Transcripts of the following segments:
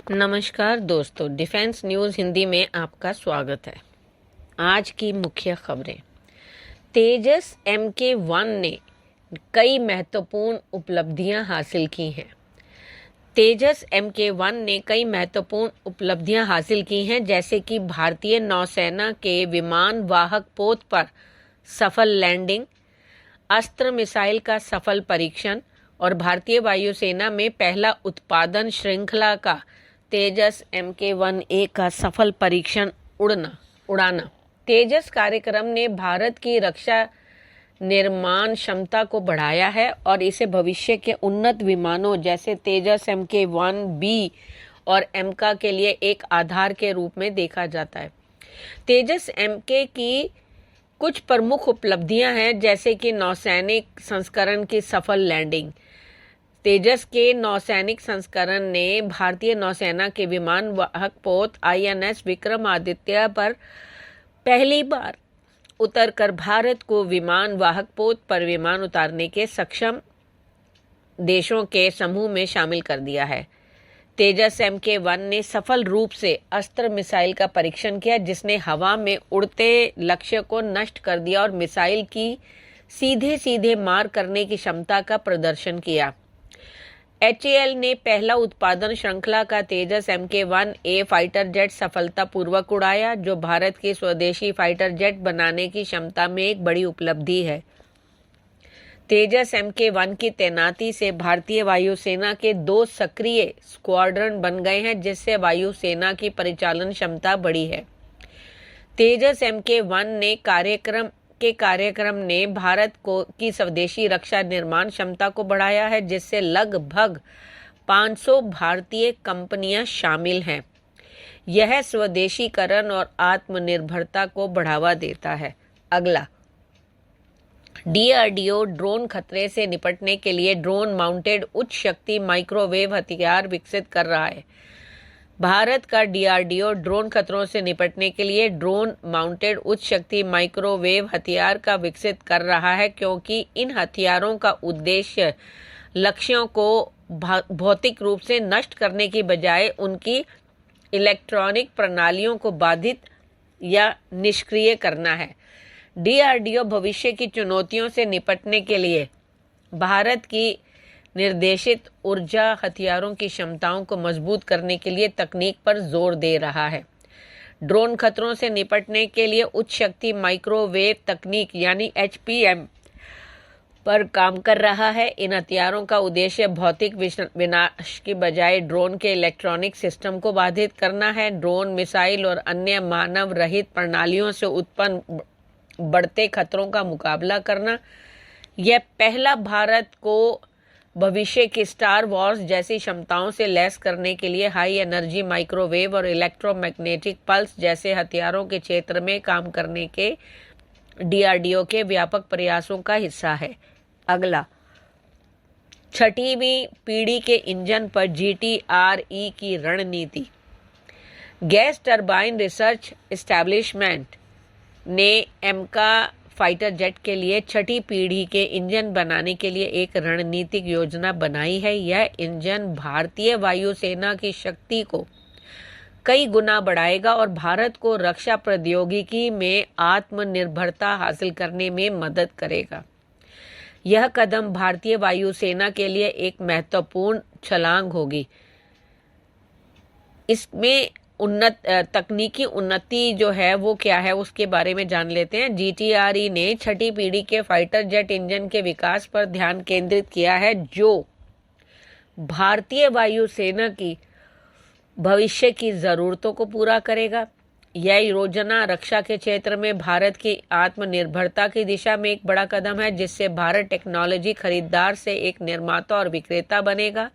नमस्कार दोस्तों, defence news Hindi में आपका स्वागत है। आज की मुख्य खबरें। तेजस MK1 ने कई महत्वपूर्ण उपलब्धियां हासिल की हैं। तेजस MK1 ने कई महत्वपूर्ण उपलब्धियां हासिल की हैं, जैसे कि भारतीय नौसेना के विमान वाहक पोत पर सफल लैंडिंग, अस्त्र मिसाइल का सफल परीक्षण और भारतीय वायुसेना में पहला उत्पादन श्रृंखला का तेजस MK1A का सफल परीक्षण उड़ाना। तेजस कार्यक्रम ने भारत की रक्षा निर्माण क्षमता को बढ़ाया है और इसे भविष्य के उन्नत विमानों जैसे तेजस MK1B और एमका के लिए एक आधार के रूप में देखा जाता है। तेजस MK की कुछ प्रमुख उपलब्धियां हैं, जैसे कि नौसैनिक संस्करण की सफल लैंडिंग। तेजस के नौसैनिक संस्करण ने भारतीय नौसेना के विमान वाहक पोत INS विक्रमादित्य पर पहली बार उतरकर भारत को विमान वाहक पोत पर विमान उतारने के सक्षम देशों के समूह में शामिल कर दिया है। तेजस MK1 ने सफल रूप से अस्त्र मिसाइल का परीक्षण किया, जिसने हवा में उड़ते लक्ष्य को नष्ट कर दिया और मिसाइल की सीधे सीधे मार करने की क्षमता का प्रदर्शन किया। HAL ने पहला उत्पादन श्रृंखला का तेजस MK1A फाइटर जेट सफलतापूर्वक उड़ाया, जो भारत की स्वदेशी फाइटर जेट बनाने की क्षमता में एक बड़ी उपलब्धि है। तेजस MK1 की तैनाती से भारतीय वायुसेना के 2 सक्रिय स्क्वाड्रन बन गए हैं, जिससे वायुसेना की परिचालन क्षमता बढ़ी है। तेजस MK1 ने कार्यक्रम ने भारत की स्वदेशी रक्षा निर्माण क्षमता को बढ़ाया है, जिससे लगभग 500 भारतीय कंपनियां शामिल हैं। यह स्वदेशीकरण और आत्मनिर्भरता को बढ़ावा देता है। अगला, DRDO ड्रोन खतरे से निपटने के लिए ड्रोन माउंटेड उच्च शक्ति माइक्रोवेव हथियार विकसित कर रहा है। भारत का DRDO ड्रोन खतरों से निपटने के लिए ड्रोन माउंटेड उच्च शक्ति माइक्रोवेव हथियार का विकसित कर रहा है, क्योंकि इन हथियारों का उद्देश्य लक्ष्यों को भौतिक रूप से नष्ट करने की बजाय उनकी इलेक्ट्रॉनिक प्रणालियों को बाधित या निष्क्रिय करना है। DRDO भविष्य की चुनौतियों से निपटने के लिए भारत की निर्देशित ऊर्जा हथियारों की क्षमताओं को मजबूत करने के लिए तकनीक पर जोर दे रहा है। ड्रोन खतरों से निपटने के लिए उच्च शक्ति माइक्रोवेव तकनीक यानी HPM पर काम कर रहा है। इन हथियारों का उद्देश्य भौतिक विनाश की बजाय ड्रोन के इलेक्ट्रॉनिक सिस्टम को बाधित करना है। ड्रोन, मिसाइल और अन्य मानव रहित प्रणालियों से उत्पन्न बढ़ते खतरों का मुकाबला करना। यह पहला भारत को भविष्य की स्टार वॉर्स जैसी क्षमताओं से लैस करने के लिए हाई एनर्जी माइक्रोवेव और इलेक्ट्रोमैग्नेटिक पल्स जैसे हथियारों के क्षेत्र में काम करने के DRDO के व्यापक प्रयासों का हिस्सा है। अगला, 6वीं पीढ़ी के इंजन पर GTRE की रणनीति। गैस टरबाइन रिसर्च एस्टेब्लिशमेंट ने एमका फाइटर जेट के लिए 6ठी पीढ़ी के इंजन बनाने के लिए एक रणनीतिक योजना बनाई है। यह इंजन भारतीय वायुसेना की शक्ति को कई गुना बढ़ाएगा और भारत को रक्षा प्रौद्योगिकी में आत्मनिर्भरता हासिल करने में मदद करेगा। यह कदम भारतीय वायुसेना के लिए एक महत्वपूर्ण छलांग होगी। इसमें तकनीकी उन्नति जो है वो क्या है, उसके बारे में जान लेते हैं। GTRE ने 6ठी पीढ़ी के फाइटर जेट इंजन के विकास पर ध्यान केंद्रित किया है, जो भारतीय वायुसेना की भविष्य की जरूरतों को पूरा करेगा। यह योजना रक्षा के क्षेत्र में भारत की आत्मनिर्भरता की दिशा में एक बड़ा कदम है, जिससे भारत टेक्नोलॉजी खरीदार से एक निर्माता और विक्रेता बनेगा।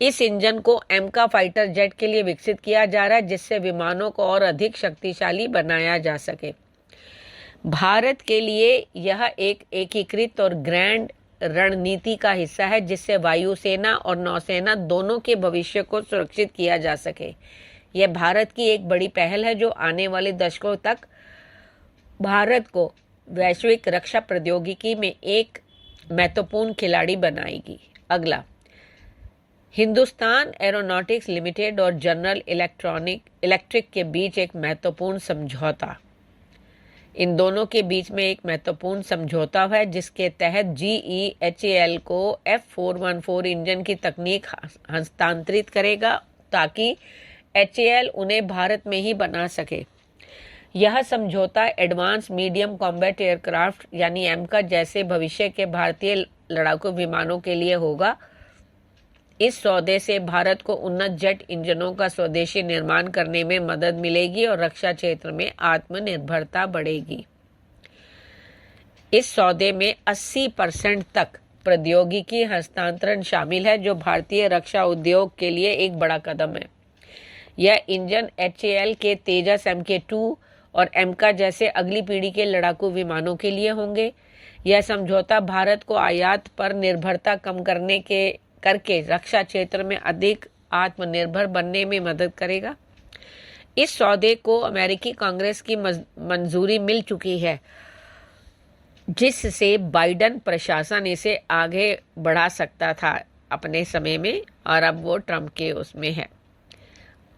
इस इंजन को एमका फाइटर जेट के लिए विकसित किया जा रहा है, जिससे विमानों को और अधिक शक्तिशाली बनाया जा सके। भारत के लिए यह एक एकीकृत और ग्रैंड रणनीति का हिस्सा है, जिससे वायुसेना और नौसेना दोनों के भविष्य को सुरक्षित किया जा सके। यह भारत की एक बड़ी पहल है, जो आने वाले दशकों तक भारत को वैश्विक रक्षा प्रौद्योगिकी में एक महत्वपूर्ण खिलाड़ी बनाएगी। अगला, हिंदुस्तान एरोनॉटिक्स लिमिटेड और जनरल इलेक्ट्रिक के बीच एक महत्वपूर्ण समझौता। इन दोनों के बीच में एक महत्वपूर्ण समझौता है जिसके तहत GE HAL को F414 इंजन की तकनीक हस्तांतरित करेगा ताकि HAL उन्हें भारत में ही बना सके। यह समझौता एडवांस मीडियम कॉम्बैट एयरक्राफ्ट यानी एमका जैसे भविष्य के भारतीय लड़ाकू विमानों के लिए होगा। इस सौदे से भारत को उन्नत जेट इंजनों का स्वदेशी निर्माण करने में मदद मिलेगी और रक्षा क्षेत्र में आत्मनिर्भरता बढ़ेगी। इस सौदे में 80% तक प्रौद्योगिकी हस्तांतरण शामिल है, जो भारतीय रक्षा उद्योग के लिए एक बड़ा कदम है। यह इंजन HAL के तेजस MK2 और एमका जैसे अगली पीढ़ी के लड़ाकू विमानों के लिए होंगे। यह समझौता भारत को आयात पर निर्भरता कम करके रक्षा क्षेत्र में अधिक आत्मनिर्भर बनने में मदद करेगा। इस सौदे को अमेरिकी कांग्रेस की मंजूरी मिल चुकी है, जिससे बाइडन प्रशासन इसे आगे बढ़ा सकता था अपने समय में, और अब वो ट्रंप के उसमें है।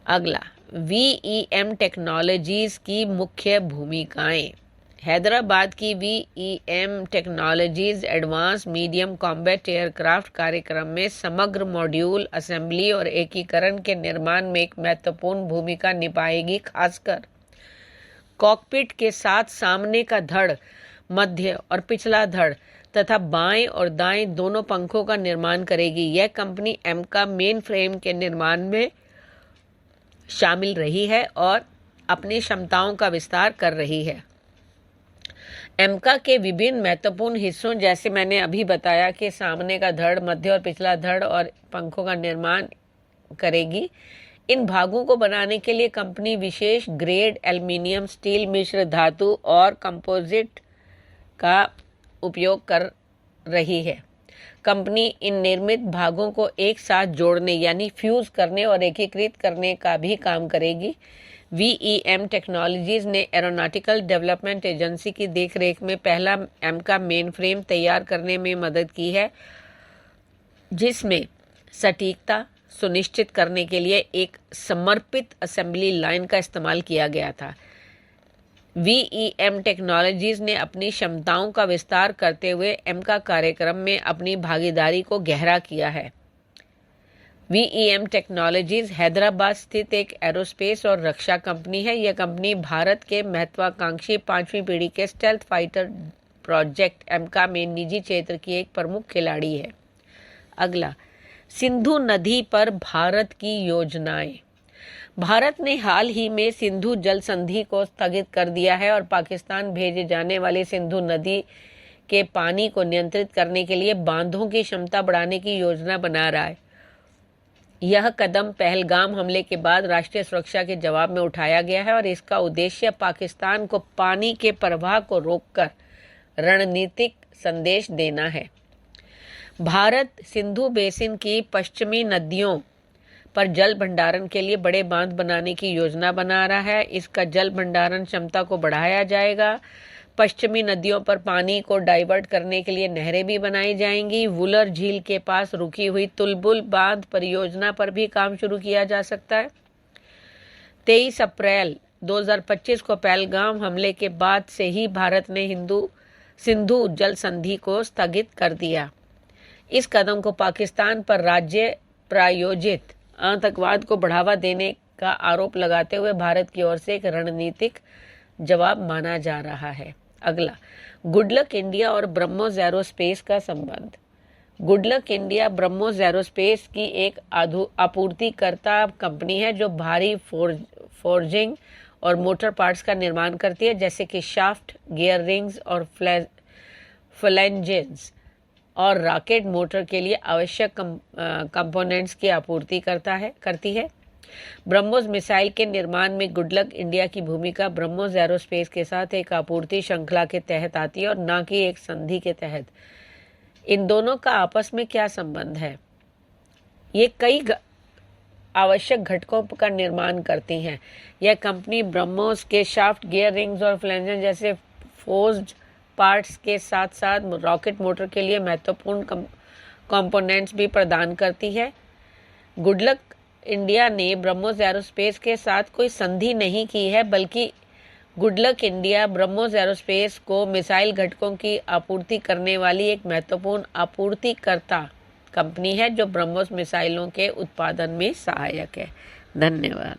अगला, VEM टेक्नोलॉजीज की मुख्य भूमिकाएं। हैदराबाद की VEM technologies advance medium combat aircraft कार्यक्रम में समग्र मॉड्यूल असेंबली और एकीकरण के निर्माण में एक महत्वपूर्ण भूमिका निभाएगी। खासकर कॉकपिट के साथ सामने का धड़, मध्य और पिछला धड़ तथा बाएं और दाएं दोनों पंखों का निर्माण करेगी। यह कंपनी एमका मेन फ्रेम के निर्माण में शामिल रही है और अपनी क्षमताओं का विस्तार कर रही है। एमका के विभिन्न महत्वपूर्ण हिस्सों, जैसे मैंने अभी बताया कि सामने का धड़, मध्य और पिछला धड़ और पंखों का निर्माण करेगी। इन भागों को बनाने के लिए कंपनी विशेष ग्रेड एल्युमिनियम, स्टील मिश्र धातु और कंपोजिट का उपयोग कर रही है। कंपनी इन निर्मित भागों को एक साथ जोड़ने यानी फ्यूज करने और एकीकृत करने का भी काम करेगी। VEM टेक्नोलॉजीज ने एरोनॉटिकल डेवलपमेंट एजेंसी की देखरेख में पहला एमका मेन फ्रेम तैयार करने में मदद की है, जिसमें सटीकता सुनिश्चित करने के लिए एक समर्पित असेंबली लाइन का इस्तेमाल किया गया था। VEM टेक्नोलॉजीज ने अपनी क्षमताओं का विस्तार करते हुए एमका कार्यक्रम में अपनी भागीदारी को गहरा किया है। VEM टेक्नोलॉजीज हैदराबाद स्थित एक एरोस्पेस और रक्षा कंपनी है। यह कंपनी भारत के महत्वाकांक्षी 5वीं पीढ़ी के स्टेल्थ फाइटर प्रोजेक्ट एमका में निजी क्षेत्र की एक प्रमुख खिलाड़ी है। अगला, सिंधु नदी पर भारत की योजनाएं। भारत ने हाल ही में सिंधु जल संधि को स्थगित कर दिया है और पाकिस्तान भेजे जाने वाले सिंधु नदी के पानी को नियंत्रित करने के लिए बांधों की क्षमता बढ़ाने की योजना बना रहा है। यह कदम पहलगाम हमले के बाद राष्ट्रीय सुरक्षा के जवाब में उठाया गया है और इसका उद्देश्य पाकिस्तान को पानी के प्रवाह को रोककर रणनीतिक संदेश देना है। भारत सिंधु बेसिन की पश्चिमी नदियों पर जल भंडारण के लिए बड़े बांध बनाने की योजना बना रहा है। इसका जल भंडारण क्षमता को बढ़ाया जाएगा। पश्चिमी नदियों पर पानी को डाइवर्ट करने के लिए नहरें भी बनाई जाएंगी। वुलर झील के पास रुकी हुई तुलबुल बांध परियोजना पर भी काम शुरू किया जा सकता है। 23 अप्रैल 2025 को पहलगाम हमले के बाद से ही भारत ने सिंधु जल संधि को स्थगित कर दिया। इस कदम को पाकिस्तान पर राज्य प्रायोजित आतंकवाद को बढ़ावा देने का आरोप लगाते हुए भारत की ओर से एक रणनीतिक जवाब माना जा रहा है। अगला, गुडलक इंडिया और ब्रह्मोस एरोस्पेस का संबंध। गुडलक इंडिया ब्रह्मोस एरोस्पेस की एक आपूर्तिकर्ता कंपनी है जो भारी फोर्जिंग और मोटर पार्ट्स का निर्माण करती है, जैसे कि शाफ्ट, गियर रिंग्स और फ्लैंजेस और रॉकेट मोटर के लिए आवश्यक कंपोनेंट्स की आपूर्ति करती है। ब्रह्मोस मिसाइल के निर्माण में गुडलक इंडिया की भूमिका ब्रह्मोस एरोस्पेस के साथ एक आपूर्ति श्रृंखला के तहत आती है और न कि एक संधि के तहत। इन दोनों का आपस में क्या संबंध है? ये कई आवश्यक घटकों का निर्माण करती हैं। यह कंपनी ब्रह्मोस के शाफ्ट, गियर रिंग्स और फ्लैंजर जैसे फोर्ज्ड पार्ट्स के साथ साथ रॉकेट मोटर के लिए महत्वपूर्ण कंपोनेंट्स भी प्रदान करती है। गुडलक इंडिया ने ब्रह्मोस एरोस्पेस के साथ कोई संधि नहीं की है, बल्कि गुडलक इंडिया ब्रह्मोस एरोस्पेस को मिसाइल घटकों की आपूर्ति करने वाली एक महत्वपूर्ण आपूर्तिकर्ता कंपनी है जो ब्रह्मोस मिसाइलों के उत्पादन में सहायक है। धन्यवाद।